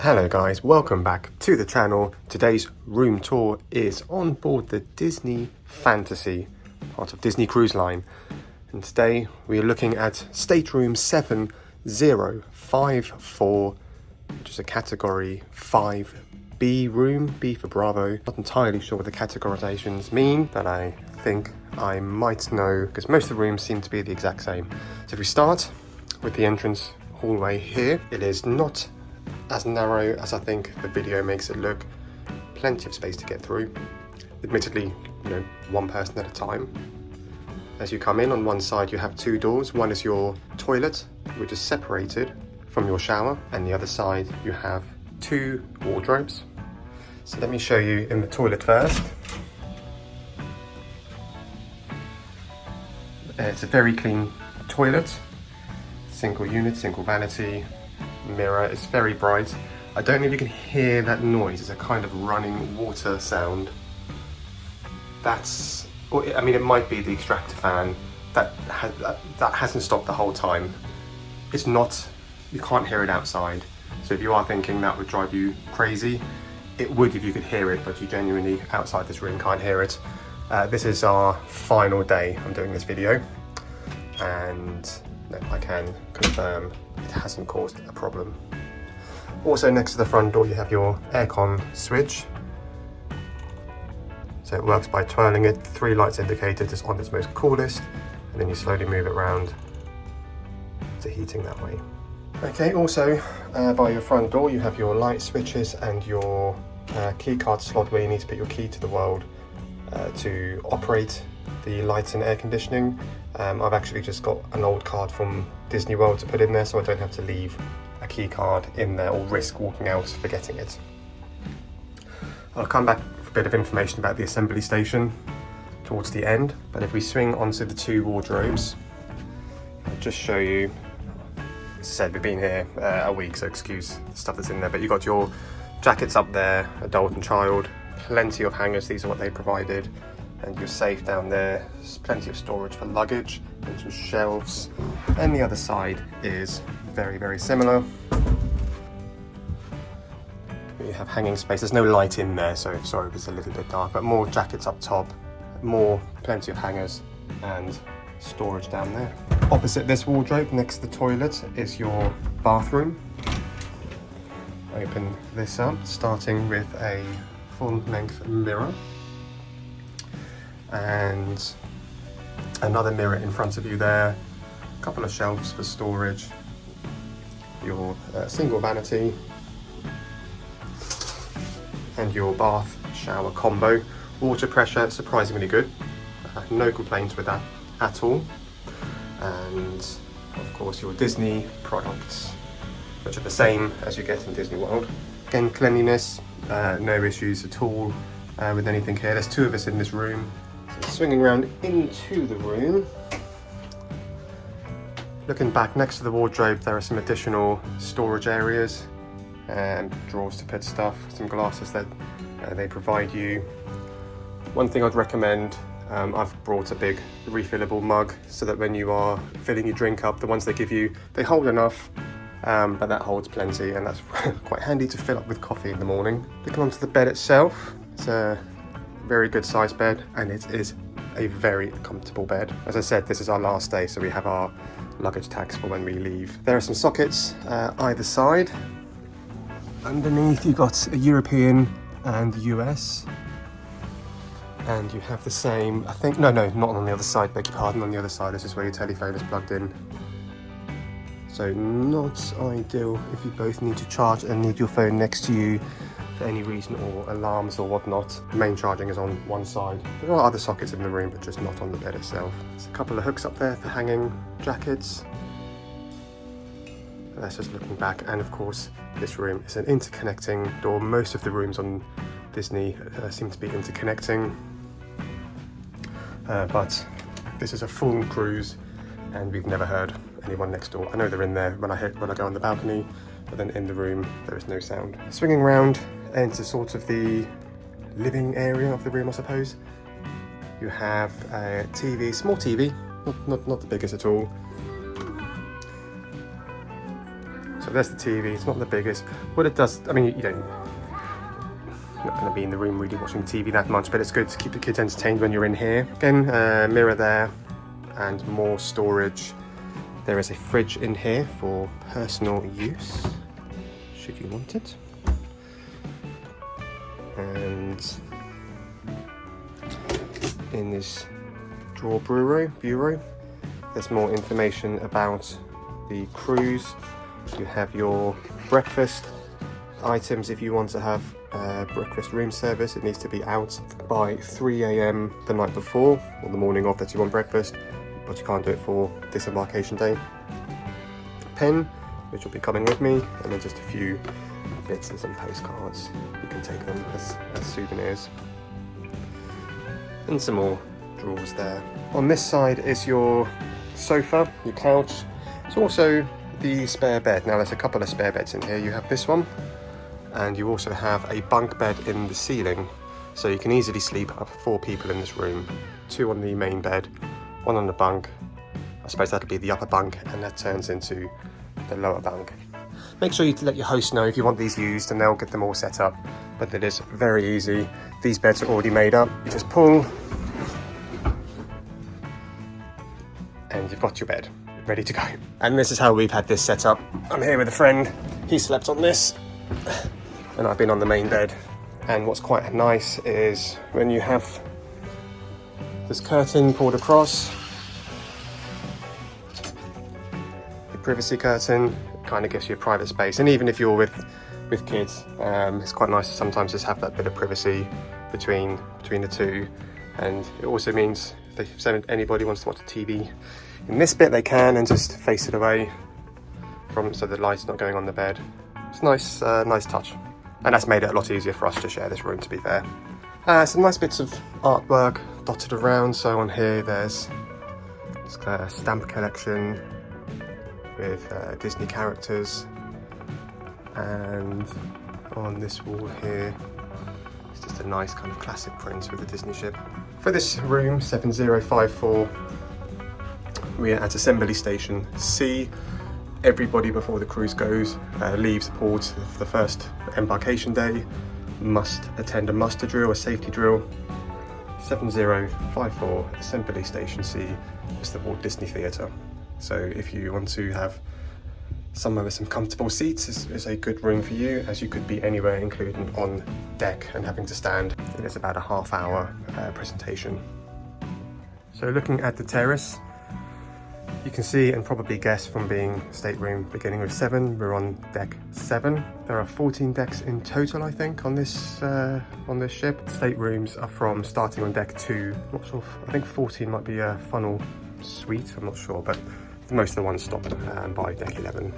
Hello guys, welcome back to the channel. Today's room tour is on board the Disney Fantasy, part of Disney Cruise Line. And today we are looking at Stateroom 7054, which is a category 5B room, B for Bravo. Not entirely sure what the categorizations mean, but I think I might know because most of the rooms seem to be the exact same. So if we start with the entrance hallway here, it is not as narrow as I think the video makes it look. Plenty of space to get through. Admittedly, one person at a time. As you come in, on one side you have two doors. One is your toilet, which is separated from your shower, and the other side you have two wardrobes. So let me show you in the toilet first. It's a very clean toilet. Single unit, single vanity. Mirror is very bright. I don't know if you can hear that noise. It's a kind of running water sound. It might be the extractor fan that hasn't stopped the whole time. It's not, you can't hear it outside. So if you are thinking that would drive you crazy, it would if you could hear it, but you genuinely outside this room can't hear it. This is our final day I'm doing this video, and I can confirm it hasn't caused a problem. Also next to the front door you have your aircon switch. So it works by twirling it. 3 lights indicated it's on its most coolest, and then you slowly move it around to heating that way. Okay, also by your front door you have your light switches and your key card slot where you need to put your key to the world to operate the lights and air conditioning. I've actually just got an old card from Disney World to put in there, so I don't have to leave a key card in there or risk walking out forgetting it. I'll come back with a bit of information about the assembly station towards the end, but if we swing onto the 2 wardrobes, I'll just show you. As I said, we've been here a week, so excuse the stuff that's in there, but you've got your jackets up there, adult and child, plenty of hangers, these are what they provided. And your safe down there. There's plenty of storage for luggage and some shelves. And the other side is very, very similar. We have hanging space. There's no light in there, so sorry if it's a little bit dark, but more jackets up top, plenty of hangers and storage down there. Opposite this wardrobe, next to the toilet, is your bathroom. Open this up, starting with a full-length mirror. And another mirror in front of you there, a couple of shelves for storage, your single vanity, and your bath shower combo. Water pressure surprisingly good, no complaints with that at all. And of course your Disney products, which are the same as you get in Disney World. Again, cleanliness, no issues at all with anything here. There's 2 of us in this room. Swinging around into the room. Looking back next to the wardrobe, there are some additional storage areas and drawers to put stuff, some glasses that they provide you. One thing I'd recommend, I've brought a big refillable mug so that when you are filling your drink up, the ones they give you, they hold enough, but that holds plenty, and that's quite handy to fill up with coffee in the morning. Looking onto the bed itself, it's a very good sized bed, and it is a very comfortable bed. As I said, this is our last day, so we have our luggage tags for when we leave. There are some sockets either side. Underneath you've got a European and US, and you have the same, I think, no, not on the other side, beg your pardon, on the other side this is where your telephone is plugged in. So not ideal if you both need to charge and need your phone next to you for any reason, or alarms or whatnot. The main charging is on one side. There are other sockets in the room, but just not on the bed itself. There's a couple of hooks up there for hanging jackets. That's just looking back, and of course this room is an interconnecting door. Most of the rooms on Disney seem to be interconnecting, but this is a full cruise and we've never heard anyone next door. I know they're in there when I go on the balcony, but then in the room there is no sound. Swinging around into sort of the living area of the room, I suppose. You have a TV, small TV, not the biggest at all. So there's the TV. It's not the biggest. What it does, I mean, you don't, you're not going to be in the room really watching TV that much, but it's good to keep the kids entertained when you're in here. Again, mirror there and more storage. There is a fridge in here for personal use, should you want it. And in this drawer bureau, there's more information about the cruise. You have your breakfast items. If you want to have breakfast room service, it needs to be out by 3 AM the night before, or the morning of that you want breakfast, but you can't do it for disembarkation day. Pen, which will be coming with me, and then just a few bits and some postcards. You can take them as souvenirs. And some more drawers there. On this side is your sofa, your couch. It's also the spare bed. Now there's a couple of spare beds in here. You have this one, and you also have a bunk bed in the ceiling. So you can easily sleep up 4 people in this room. 2 on the main bed, 1 on the bunk. I suppose that'll be the upper bunk, and that turns into the lower bunk. Make sure you let your host know if you want these used, and they'll get them all set up. But it is very easy. These beds are already made up. You just pull, and you've got your bed ready to go. And this is how we've had this set up. I'm here with a friend. He slept on this, and I've been on the main bed. And what's quite nice is when you have this curtain pulled across, the privacy curtain, kind of gives you a private space. And even if you're with kids, it's quite nice to sometimes just have that bit of privacy between the two. And it also means if anybody wants to watch the TV in this bit, they can, and just face it away from, so the light's not going on the bed. It's nice, nice touch. And that's made it a lot easier for us to share this room, to be fair. Some nice bits of artwork dotted around. So on here there's a stamp collection with Disney characters, and on this wall here it's just a nice kind of classic print with the Disney ship. For this room 7054, we are at Assembly Station C. Everybody before the cruise goes leaves port for the first embarkation day must attend a muster drill, a safety drill. 7054 Assembly Station C is the Walt Disney Theatre. So if you want to have somewhere with some comfortable seats, is a good room for you, as you could be anywhere, including on deck and having to stand. It is about a half-hour presentation. So looking at the terrace, you can see and probably guess from being stateroom beginning with 7, we're on deck 7. There are 14 decks in total, I think, on this ship. Staterooms are from starting on deck 2. Not sure. I think 14 might be a funnel suite. I'm not sure, but most of the ones stop by deck 11.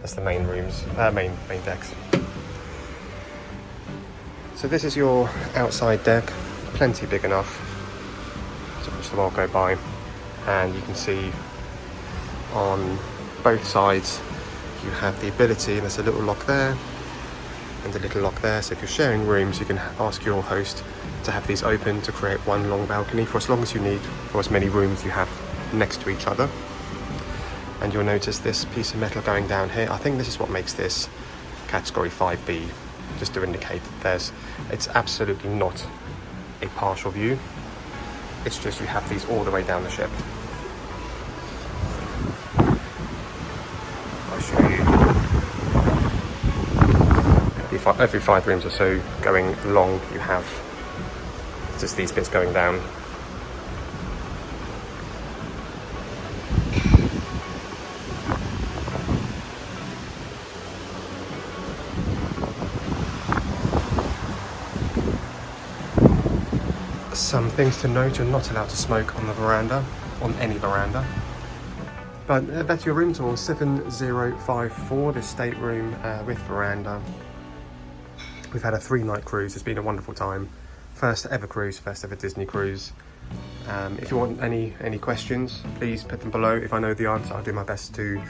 That's the main rooms, main decks. So this is your outside deck, plenty big enough to watch them all go by. And you can see on both sides you have the ability, there's a little lock there and a little lock there, so if you're sharing rooms you can ask your host to have these open to create one long balcony for as long as you need, for as many rooms you have next to each other. And you'll notice this piece of metal going down here. I think this is what makes this category 5B, just to indicate that it's absolutely not a partial view. It's just you have these all the way down the ship. I'll show you. Every 5 rooms or so going along, you have just these bits going down. Some things to note: you're not allowed to smoke on the veranda, on any veranda. But that's your room tour, 7054, this stateroom with veranda. We've had a 3-night cruise. It's been a wonderful time. First ever cruise, first ever Disney cruise. If you want any questions, please put them below. If I know the answer, I'll do my best to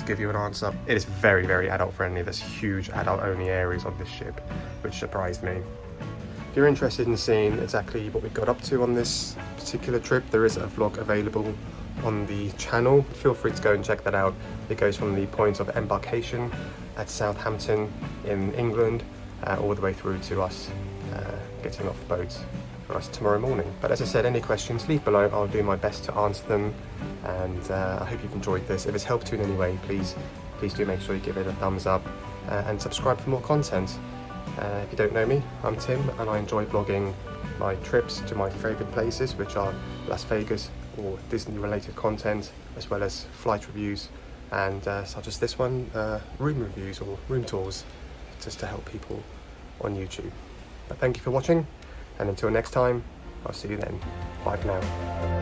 give you an answer. It is very, very adult friendly. There's huge adult only areas on this ship, which surprised me. If you're interested in seeing exactly what we got up to on this particular trip, there is a vlog available on the channel. Feel free to go and check that out. It goes from the point of embarkation at Southampton in England all the way through to us getting off the boat for us tomorrow morning. But as I said, any questions, leave below. I'll do my best to answer them, and I hope you've enjoyed this. If it's helped you in any way, please do make sure you give it a thumbs up and subscribe for more content. If you don't know me, I'm Tim, and I enjoy vlogging my trips to my favourite places, which are Las Vegas or Disney related content, as well as flight reviews and such as this one, room reviews or room tours, just to help people on YouTube. But thank you for watching, and until next time, I'll see you then. Bye for now.